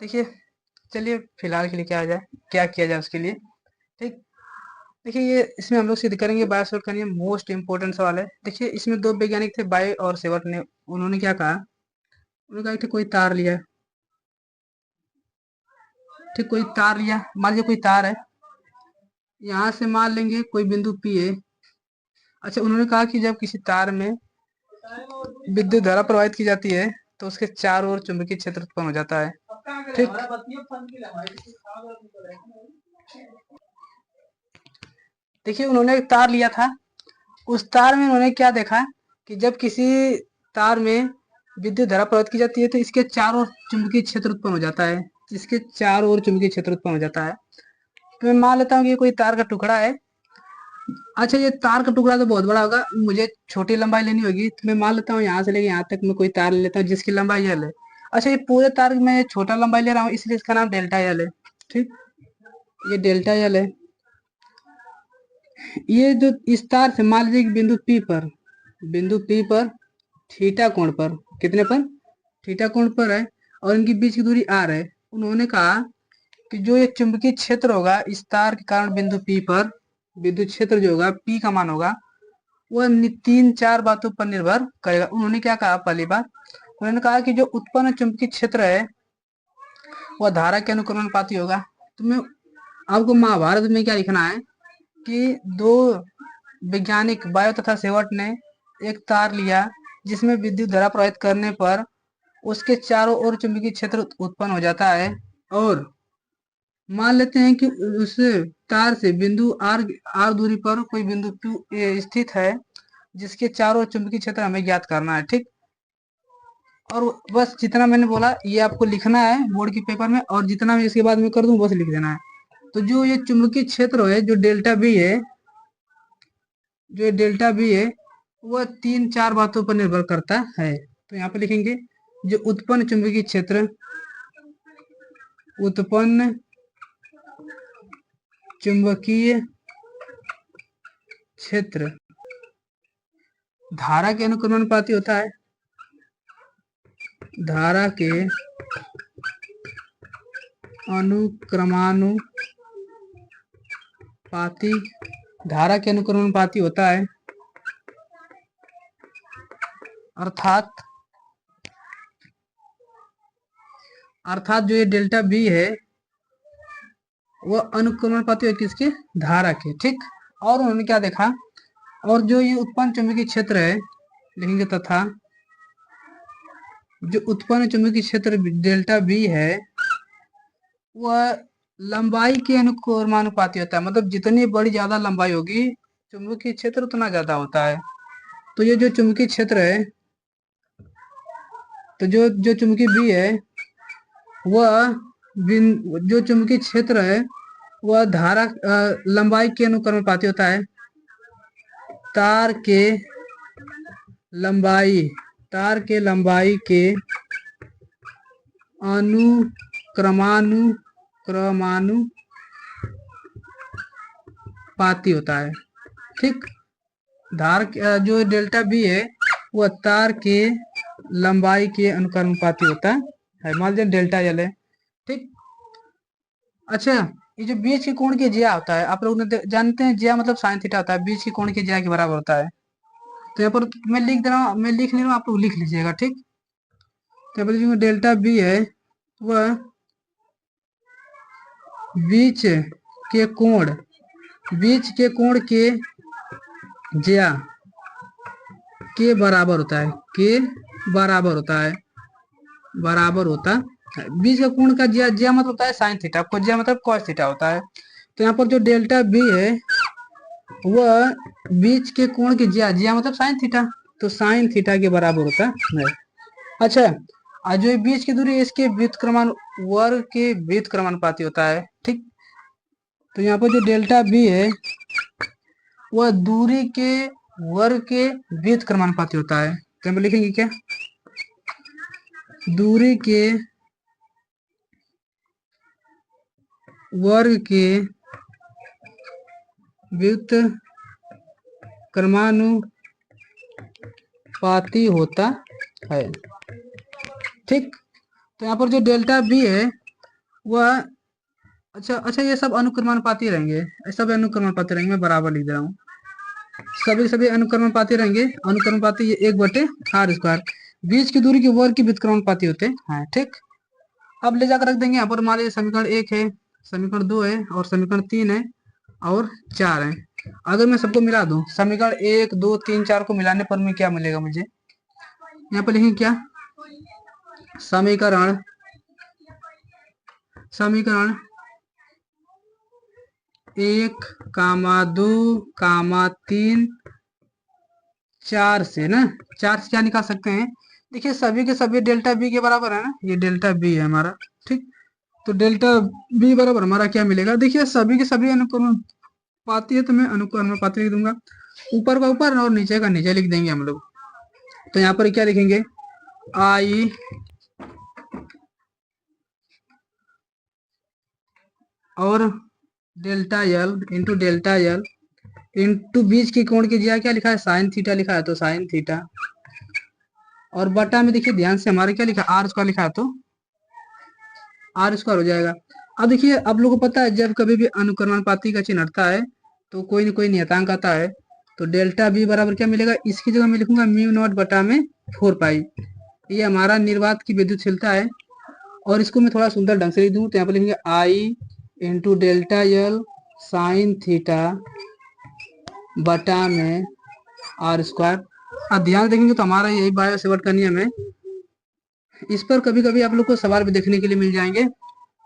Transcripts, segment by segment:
देखिए, चलिए फिलहाल के लिए क्या किया जाए उसके लिए। ठीक। देखिए, ये इसमें हम लोग सिद्ध करेंगे बायोसोर्ट का नियम, मोस्ट इंपोर्टेंट सवाल है। देखिए, इसमें दो वैज्ञानिक थे, बायो और सेवर्ट ने। उन्होंने क्या कहा, उन्होंने कहा कि कोई तार लिया। ठीक, कोई तार लिया, मान लीजिए कोई तार है, यहाँ से मान लेंगे कोई बिंदु पी है। अच्छा, उन्होंने कहा कि जब किसी तार में विद्युत धारा प्रवाहित की जाती है तो उसके चारों ओर चुंबकीय क्षेत्र उत्पन्न हो जाता है। ठीक। देखिए, उन्होंने एक तार लिया था, उस तार में उन्होंने क्या देखा कि जब किसी तार में विद्युत धारा प्रवाहित की जाती है तो इसके चारों ओर चुंबकीय क्षेत्र उत्पन्न हो जाता है। इसके चारों ओर चुंबकीय क्षेत्र उत्पन्न हो जाता है। तो मैं मान लेता हूँ कि ये कोई तार का टुकड़ा है। अच्छा, ये तार का टुकड़ा तो बहुत बड़ा होगा, मुझे छोटी लंबाई लेनी होगी, तो मैं मान लेता हूँ यहाँ से लेके यहाँ तक मैं कोई तार ले लेता हूँ जिसकी लंबाई एल है। अच्छा, ये पूरे तार में छोटा लंबाई ले रहा हूँ, इसलिए इसका नाम डेल्टा एल है। ठीक, ये डेल्टा एल है। ये जो इस तार से मान लीजिए बिंदु पी पर थीटा कोण पर, कितने पर, थीटा कोण पर है, और इनकी बीच की दूरी आर है। उन्होंने कहा कि जो ये चुंबकीय क्षेत्र होगा इस तार के कारण बिंदु पी पर, विद्युत क्षेत्र जो होगा पी का मान होगा, वह तीन चार बातों पर निर्भर करेगा। उन्होंने क्या कहा, पहली बात उन्होंने कहा कि जो उत्पन्न चुंबकीय क्षेत्र है वह धारा के अनुक्रमानुपाती होगा। तो मैं आपको महाभारत में क्या लिखना है कि दो वैज्ञानिक बायो तथा सेवर्ट ने एक तार लिया जिसमें विद्युत धारा प्रवाहित करने पर उसके चारों ओर चुंबकीय क्षेत्र उत्पन्न हो जाता है, और मान लेते हैं कि उस तार से बिंदु आर आर दूरी पर कोई बिंदु Q स्थित है जिसके चारों ओर चुंबकीय क्षेत्र हमें ज्ञात करना है। ठीक, और बस जितना मैंने बोला ये आपको लिखना है बोर्ड के पेपर में, और जितना मैं इसके बाद में कर दूं बस लिख देना है। तो जो ये चुंबकीय क्षेत्र है, जो डेल्टा बी है, वह तीन चार बातों पर निर्भर करता है। तो यहाँ पे लिखेंगे जो उत्पन्न चुंबकीय क्षेत्र, उत्पन्न चुंबकीय क्षेत्र धारा के अनुक्रमानुपाती होता है, धारा के अनुक्रमानुपाती होता है। अर्थात जो ये डेल्टा बी है वह अनुक्रमानुपाती है किसके, धारा के। ठीक, और उन्होंने क्या देखा, और जो ये उत्पन्न चुंबकीय क्षेत्र है लिखेंगे, तथा जो उत्पन्न चुंबकीय क्षेत्र डेल्टा बी है वह लंबाई के अनुक्रमानुपाती होता है। मतलब जितनी बड़ी ज्यादा लंबाई होगी चुंबकीय क्षेत्र उतना ज्यादा होता है। तो ये जो चुंबकीय क्षेत्र है, तो जो चुंबकीय बी है वह जो चुंबकीय क्षेत्र है वह धारा लंबाई के अनुक्रमानुपाती होता है। तार के लंबाई के अनुक्रमानुपाती होता है। ठीक, जो डेल्टा बी है वह तार के लंबाई के अनुक्रमानुपाती होता है। मान लीजिए डेल्टा एल है। ठीक, अच्छा, ये जो बीच के कोण के ज्या होता है, आप लोग जानते हैं ज्या मतलब साइन थीटा होता है, बीच के कोण के ज्या के बराबर होता है। तो यहाँ पर मैं लिख ले रहा हूँ, आप लोग लिख लीजिएगा। ठीक, तो यहाँ पर जो डेल्टा बी है वह बीच के कोण के ज्या के बराबर होता है, बीच का कोण का ज्या मतलब होता है साइन थीटा, आपको ज्या मतलब कॉस थीटा होता है। तो यहाँ पर जो डेल्टा बी है वह बीच के कोण के ज्या मतलब साइन थीटा, तो साइन थीटा के बराबर होता है। अच्छा, जो बीच की दूरी इसके वर्ग के व्युत्क्रमानुपाती होता है। ठीक, तो यहाँ पर जो डेल्टा बी है वह दूरी के वर्ग के व्युत्क्रमानुपाती होता है। तो हम लिखेंगे क्या, दूरी के वर्ग के व्युत्क्रमानुपाती होता है। ठीक, तो यहाँ पर जो डेल्टा बी है वह अच्छा अच्छा, ये सब अनुक्रमानुपाती रहेंगे, ये सब अनुक्रमानुपाती रहेंगे, मैं बराबर लिख दे रहा हूँ। सभी सभी अनुक्रमानुपाती रहेंगे, अनुक्रमानुपाती ये 1/r²। बीच की दूरी के वर्ग के व्युत्क्रमानुपाती होते हैं, ठीक। अब ले जाकर रख देंगे यहाँ पर, मान लीजिए समीकरण 1 है, समीकरण 2 है, और समीकरण 3 है, और 4 है। अगर मैं सबको मिला दूं, समीकरण 1 2 3 4 को मिलाने पर मैं क्या मिलेगा मुझे, यहाँ पर लिखेंगे क्या, समीकरण समीकरण 1, 2, 3, 4 से ना, 4 से क्या निकाल सकते हैं, देखिए सभी के सभी डेल्टा बी के बराबर है ना, ये डेल्टा बी है हमारा, ठीक। तो डेल्टा बी बराबर हमारा क्या मिलेगा, देखिए सभी के सभी अनुक्रमानुपाती है, तो मैं अनुक्रमानुपाती लिख दूंगा, ऊपर का ऊपर और नीचे का नीचे लिख देंगे हम लोग। तो यहाँ पर क्या लिखेंगे, आई और delta L into delta L into बीच के कोण की जगह क्या लिखा है, साइन थीटा लिखा है, तो साइन थीटा, और बटा में देखिए ध्यान से हमारे क्या लिखा है, r² लिखा है, तो r² हो जाएगा। अब देखिए आप लोगों को पता है, जब कभी भी अनुक्रमानुपाती का चिन्ह हटता है तो कोई न कोई नियतांक आता है, तो डेल्टा बी बराबर क्या मिलेगा, इसकी जगह मैं लिखूंगा μ0 बटा में 4 पाई। ये हमारा निर्वात की विद्युतशीलता है, और इसको मैं थोड़ा सुंदर ढंग से लिख दूं, तो यहाँ पर लिखेंगे I into delta L sine theta बटा में r²। अब ध्यान देखेंगे तो हमारा यही बायो सेवर्ट का नियम है, इस पर कभी कभी आप लोग को सवाल भी देखने के लिए मिल जाएंगे,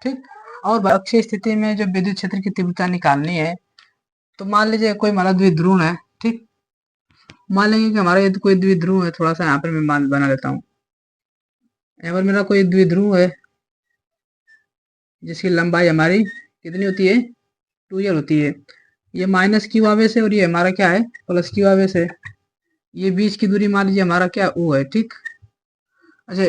ठीक। और अक्षीय स्थिति में जब विद्युत क्षेत्र की तीव्रता निकालनी है, तो मान लीजिए कोई हमारा द्विध्रुव है, ठीक। मान लेंगे कि हमारा ये तो कोई द्विध्रुव है, थोड़ा सा यहाँ पर मैं मान बना लेता हूँ, यहाँ पर मेरा कोई द्विध्रुव है जिसकी लंबाई हमारी कितनी होती है, 2l होती है। ये माइनस क्यू आवेश है, और ये हमारा क्या है, प्लस क्यू आवेश है। ये बीच की दूरी मान लीजिए हमारा क्या ओ है, ठीक। अच्छा,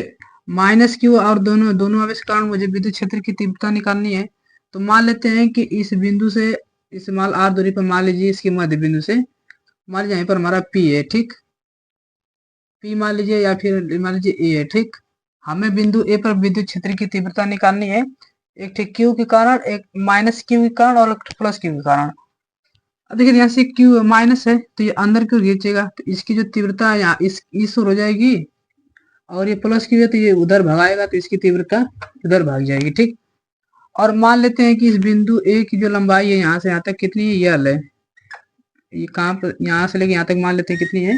माइनस क्यू और दोनों दोनों आवेश के कारण मुझे विद्युत क्षेत्र की तीव्रता निकालनी है। तो मान लेते हैं कि इस बिंदु से इस मान r दूरी पर, मान लीजिए इसके मध्य बिंदु से, मान लीजिए यहाँ पर हमारा P है, ठीक। P मान लीजिए, या फिर मान लीजिए A है, ठीक। हमें बिंदु A पर विद्युत क्षेत्र की तीव्रता निकालनी है, एक ठीक Q के कारण, एक माइनस Q के कारण, और एक प्लस Q के कारण। अब देखिए यहाँ से Q माइनस है, तो ये अंदर क्यों खींचेगा, तो इसकी जो तीव्रता है यहाँ इस ओर हो जाएगी, और ये प्लस Q है तो ये उधर भगाएगा, तो इसकी तीव्रता उधर भाग जाएगी, ठीक। और मान लेते हैं कि इस बिंदु A की जो लंबाई है यहाँ से यहाँ तक कितनी है, यल है। ये कहाँ पर, यहाँ से लेके यहाँ तक मान लेते हैं कितनी है,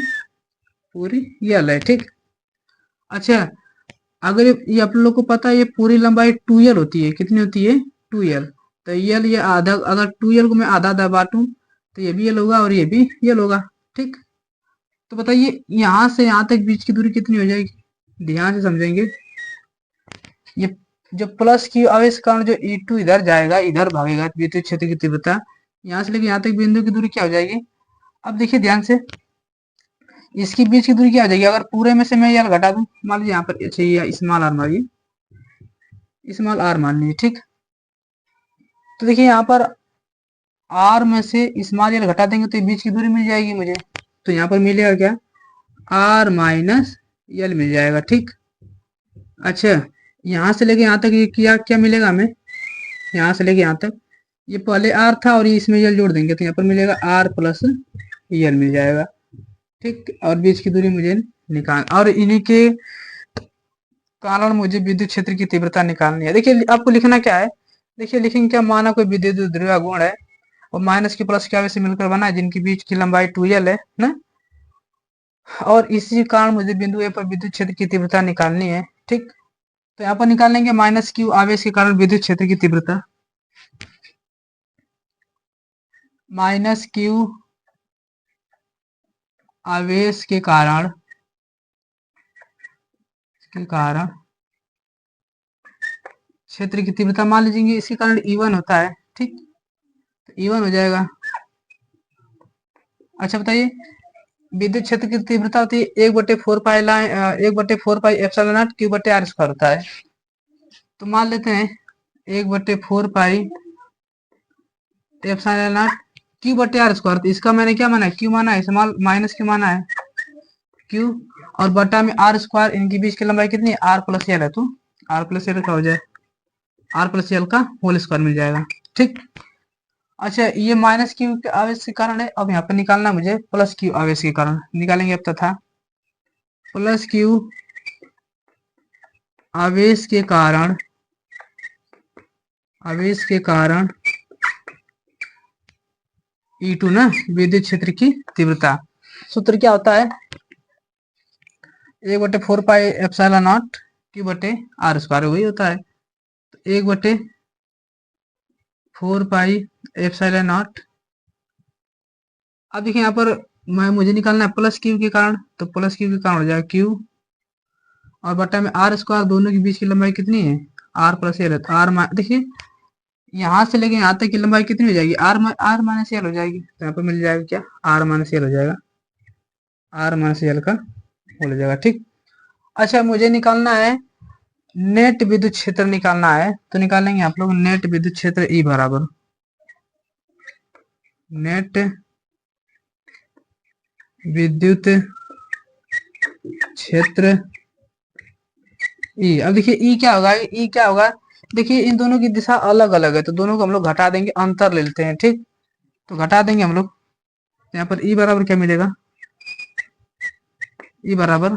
पूरी यल है, ठीक। अच्छा, अगर ये आप लोग को पता है, ये पूरी लंबाई 2l होती है, कितनी होती है, 2l। तो यल ये आधा, अगर 2l को मैं आधा आधा बांटूं तो ये भी यल होगा और ये भी यल होगा, ठीक। तो बताइए यहाँ से यहाँ तक बीच की दूरी कितनी हो जाएगी, ध्यान से समझेंगे। ये जो प्लस की आवेश कारण जो E2 इधर जाएगा, इधर भागेगा, विद्युत क्षेत्र की तीव्रता यहाँ से लेके यहाँ तक बिंदु की दूरी क्या हो जाएगी। अब देखिए ध्यान से, इसकी बीच की दूरी क्या हो जाएगी, अगर पूरे में से मैं यल घटा दूं, मान लीजिए यहाँ पर अच्छा ये स्मॉल आर मानिए, स्मॉल आर मान लीजिए, ठीक। तो देखिए यहाँ पर आर में से स्मॉल यल घटा देंगे तो ये बीच की दूरी मिल जाएगी मुझे, तो यहाँ पर मिलेगा क्या, आर माइनस यल मिल जाएगा, ठीक। अच्छा, यहाँ से लेके यहाँ तक ये क्या क्या मिलेगा हमें, यहाँ से लेके यहाँ तक ये पहले आर था, और ये इसमें यल जोड़ देंगे तो यहाँ पर मिलेगा आर प्लस यल मिल जाएगा, ठीक। और बीच की दूरी मुझे निकाल, और इन्हीं के कारण मुझे विद्युत क्षेत्र की तीव्रता निकालनी है। देखिए आपको लिखना क्या है, देखिए लिखेंगे क्या, माना कोई विद्युत ध्रुवीय गुण है और माइनस की प्लस की आवेश से मिलकर बना है, जिनकी बीच की लंबाई 2l है ना, और इसी कारण मुझे बिंदु ए पर विद्युत क्षेत्र की तीव्रता निकालनी है, ठीक। तो यहाँ पर निकाल लेंगे माइनस क्यू आवेश के कारण विद्युत क्षेत्र की तीव्रता, माइनस क्यू आवेश के कारण क्षेत्र की तीव्रता मान लीजिए इसके कारण E1 होता है, ठीक। तो E1 हो जाएगा। अच्छा बताइए, विद्युत क्षेत्र की तीव्रता होती है 1/4 पाई लाइन 1/4 पाई एप्सिलॉन नॉट Q/r² होता है। तो मान लेते हैं 1/4 पाई एप्सिलॉन नॉट Q/r², तो इसका मैंने क्या माना है, Q माना है, स्मॉल माइनस Q माना है, Q, और बटा में r², इनकी बीच की लंबाई कितनी है, r प्लस यल है, तो r प्लस यल का हो जाए, आर प्लस एल का होल स्क्वायर मिल जाएगा। ठीक, अच्छा ये माइनस क्यू के आवेश के कारण है, अब यहाँ पे निकालना मुझे प्लस क्यू आवेश के कारण निकालेंगे। अब तथा प्लस क्यू आवेश के कारण E2 ना विद्युत क्षेत्र की तीव्रता, सूत्र क्या होता है 1/4πε0 Q/r², वही होता है 1/4πε0। अब देखिए यहाँ पर मुझे निकालना है प्लस क्यू के कारण, तो प्लस क्यू के कारण हो जाएगा क्यू और बटा में r², दोनों के बीच की लंबाई कितनी है r प्लस एल है, तो r देखिए यहाँ से लेके यहाँ तक की लंबाई कितनी हो जाएगी r माइनस एल हो जाएगी, तो यहाँ पर मिल जाएगा क्या r माइनस एल हो जाएगा, r माइनस एल का हो जाएगा। ठीक, अच्छा मुझे निकालना है नेट विद्युत क्षेत्र निकालना है, तो निकालेंगे आप लोग नेट विद्युत क्षेत्र E बराबर नेट विद्युत क्षेत्र E। अब देखिए E क्या होगा, E क्या होगा, देखिए इन दोनों की दिशा अलग अलग है, तो दोनों को हम लोग घटा देंगे, अंतर ले लेते हैं। ठीक, तो घटा देंगे हम लोग, यहाँ पर E बराबर क्या मिलेगा, E बराबर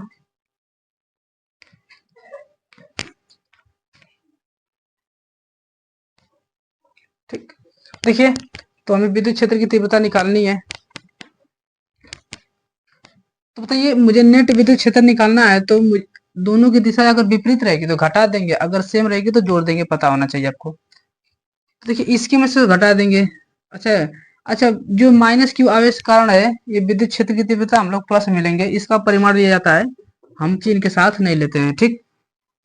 ठीक, देखिए तो हमें विद्युत क्षेत्र की तीव्रता निकालनी है, तो बताइए मुझे नेट विद्युत क्षेत्र निकालना है, तो दोनों की दिशा अगर विपरीत रहेगी तो घटा देंगे, अगर सेम रहेगी तो जोड़ देंगे, पता होना चाहिए आपको। तो देखिए इसकी में से घटा देंगे। अच्छा अच्छा, जो माइनस क्यू आवेश कारण है, ये विद्युत क्षेत्र की तीव्रता हम लोग प्लस मिलेंगे, इसका परिमाण दिया जाता है, हम चिन्ह के साथ नहीं लेते हैं। ठीक,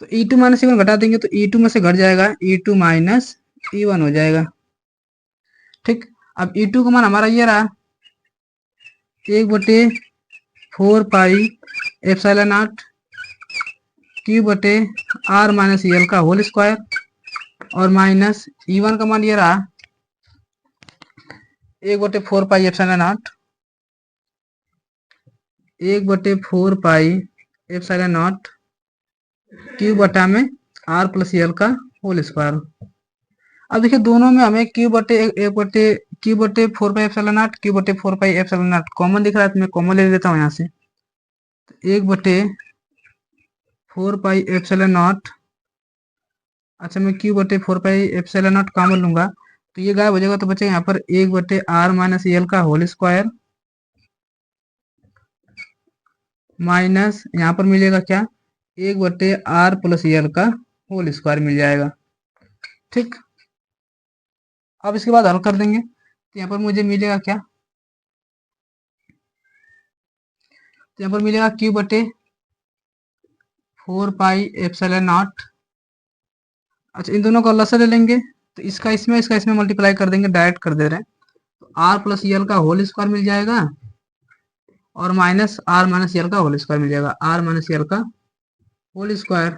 तो E2 माइनस E1 घटा देंगे, तो E2 में से घट जाएगा E2 माइनस E1 हो जाएगा। ठीक, अब E2 का मान हमारा ये रहा 1/4πε0 Q/r माइनस एल का होल स्क्वायर, और माइनस E1 का मान ये रहा 1/4πε0 Q बटा में r प्लस एल का होल स्क्वायर। अब देखिए दोनों में हमें Q/4πε0 कॉमन दिख रहा है, तो मैं कॉमन ले लेता हूँ यहाँ से, 1/4πε0। अच्छा मैं Q/4πε0 कॉमन लूंगा, तो ये गायब हो जाएगा, तो बचेगा यहाँ पर 1/r माइनस एल का होल स्क्वायर, माइनस यहाँ पर मिलेगा क्या 1/r प्लस एल का होल स्क्वायर मिल जाएगा। ठीक, अब इसके बाद हल कर देंगे, तो यहाँ पर मुझे मिलेगा क्या, तो यहाँ पर मिलेगा Q/4πε0। अच्छा इन दोनों का लसा ले लेंगे, तो इसका इसमें मल्टीप्लाई कर देंगे, डायरेक्ट कर दे रहे हैं, तो r प्लस एल का होल स्क्वायर मिल जाएगा, और माइनस r माइनस एल का होल स्क्वायर मिल जाएगा, r माइनस एल का होल स्क्वायर,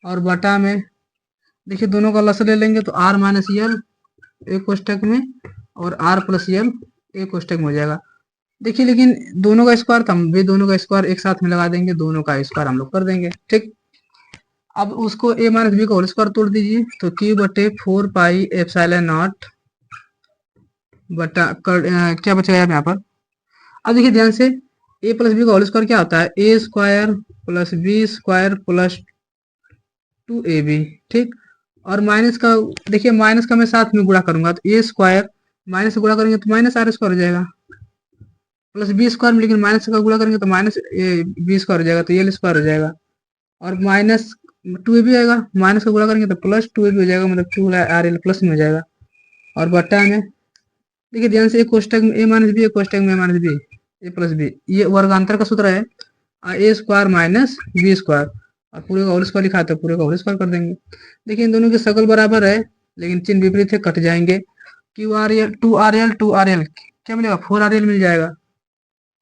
और बटा में देखिए दोनों का लसा ले लेंगे, तो r माइनस एल एक कोष्टक में और r प्लस एल एक कोष्टक में हो जाएगा। देखिए लेकिन दोनों का स्क्वायर, तो हम भी दोनों का स्क्वायर एक साथ में लगा देंगे, दोनों का स्क्वायर हम लोग कर देंगे। ठीक, अब उसको a माइनस बी का होल स्क्वायर तोड़ दीजिए, तो Q/4πε0 बटा क्या बचेगा यहाँ पर। अब देखिए ध्यान से a प्लस बी का होल स्क्वायर क्या होता है, a square plus B square plus 2ab। ठीक, और माइनस का देखिए, माइनस का मैं साथ में गुणा करूंगा, तो a स्क्वायर माइनस से गुणा करेंगे तो माइनस r स्क्वायर हो जाएगा, प्लस बी स्क्वायर में लेकिन माइनस का गुणा करेंगे तो माइनस बी स्क्वायर हो जाएगा, तो एल स्क्वायर हो जाएगा, और माइनस 2ab आएगा, माइनस का गुणा करेंगे तो प्लस 2ab हो जाएगा, मतलब 2r प्लस में हो जाएगा, और बटा में देखिए ध्यान से एक कोष्टक में a माइनस बी, एक कोष्टक में minus B, A plus B, ये वर्गांतर का सूत्र है, a square minus B square, और पूरे का होल स्क्वायर लिखा था, पूरे का होल स्क्वायर कर देंगे। देखिए इन दोनों की शकल बराबर है, लेकिन चिन्ह विपरीत है, कट जाएंगे। QRL 2RL क्या मिलेगा 4RL मिल जाएगा,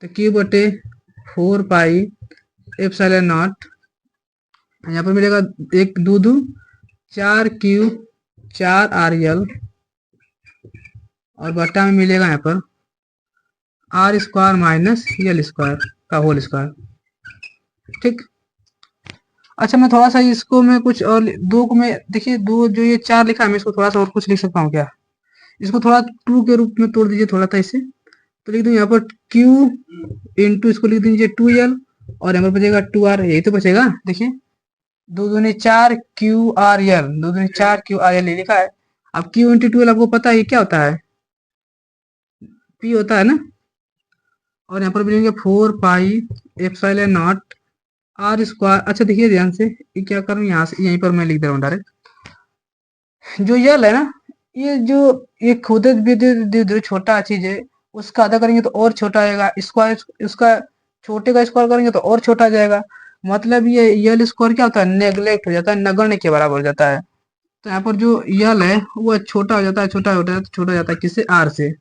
तो Q/4πε0 यहाँ पर मिलेगा 1 2 2 4Q 4RL, और बटा में मिलेगा यहाँ पर r square minus L square का होल स्क्वायर। ठीक, अच्छा मैं थोड़ा सा इसको मैं कुछ और दो को मैं देखिए, दो जो ये चार लिखा है, मैं इसको थोड़ा सा और कुछ लिख सकता हूँ क्या? इसको थोड़ा टू के रूप में तोड़ दीजिए थोड़ा सा इसे। तो लिख दूं यहाँ पर क्यू इंटू, इसको लिख दीजिए 2l, और यहाँ पर बचेगा 2r, यही तो बचेगा। देखिए दो दूनी चार क्यू आर एल, दो दूनी चार क्यू आर एल लिखा है। अब क्यू इंटू 12 आपको पता है ये क्या होता है? पी होता है ना। और यहाँ पर मिलेंगे 4 pi epsilon naught R square. अच्छा देखिए ध्यान से, ये क्या करूँ यहाँ से, यहीं पर मैं लिख दे रहा हूँ डायरेक्ट। जो यल है ना, ये जो ये खुद भी छोटा चीज है, उसका आधा करेंगे तो और छोटा आएगा, स्क्वायर उसका छोटे का स्क्वायर करेंगे तो और छोटा आ जाएगा। मतलब ये यल स्क्वायर क्या होता है? नेग्लेक्ट हो जाता है, नगण्य के बराबर हो जाता है। तो यहाँ पर जो यल है वो छोटा हो जाता है, छोटा हो जाता है, छोटा हो जाता है किससे? आर से।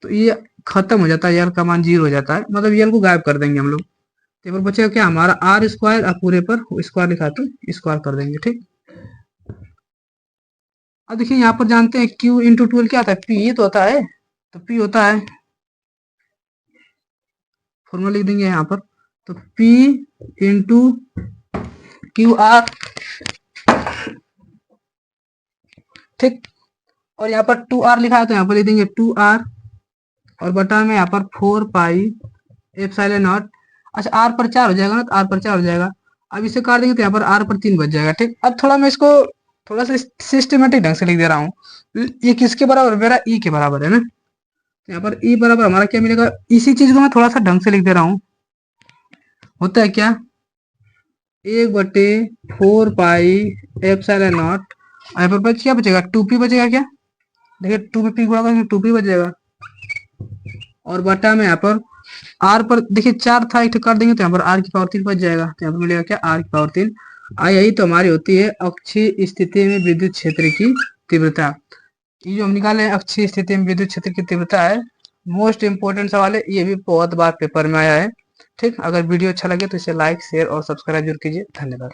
तो ये खत्म हो जाता है, यल का मान 0 हो जाता है, मतलब यल को गायब कर देंगे हम लोग। तो यहाँ पर बचेगा क्या हमारा? आर स्क्वायर, और पूरे पर स्क्वायर लिखा तो स्क्वायर कर देंगे, ठीक। अब देखिए यहाँ पर जानते हैं Q इंटू 12 क्या होता है? P तो होता है। तो P होता है, फॉर्मूला लिख देंगे यहाँ पर। तो P इंटू क्यू आर, ठीक। और यहाँ पर 2r लिखा है तो यहाँ पर लिख देंगे 2r, और बटा में यहाँ पर 4 पाई एप्सिलॉन नॉट। अच्छा आर पर 4 हो जाएगा ना, तो आर पर 4 हो जाएगा। अब इसे काट देंगे तो यहाँ पर आर पर 3 बच जाएगा, ठीक। अब थोड़ा मैं इसको थोड़ा सा सिस्टमेटिक ढंग से लिख दे रहा हूँ। ये किसके बराबर? मेरा ई के बराबर है ना। यहाँ पर ई बराबर हमारा क्या मिलेगा? इसी चीज को मैं थोड़ा सा ढंग से लिख दे रहा हूँ। होता है क्या? 1/4 पाई एप्सिलॉन नॉट, यहाँ पर बच क्या बचेगा? 2p बचेगा क्या? देखिए 2 में p गुणा करेंगे 2p बच जाएगा। और बटा में यहाँ पर आर पर देखिए 4 था, एक कर देंगे तो यहाँ पर आर की पावर 3 बच जाएगा। तो यहाँ पर मिलेगा क्या? आर की पावर 3। यही तो हमारी होती है अक्षीय स्थिति में विद्युत क्षेत्र की तीव्रता। ये जो हम निकाले अक्षीय स्थिति में विद्युत क्षेत्र की तीव्रता है, मोस्ट इंपोर्टेंट सवाल है, ये भी बहुत बार पेपर में आया है, ठीक। अगर वीडियो अच्छा लगे तो इसे लाइक शेयर और सब्सक्राइब जरूर कीजिए। धन्यवाद।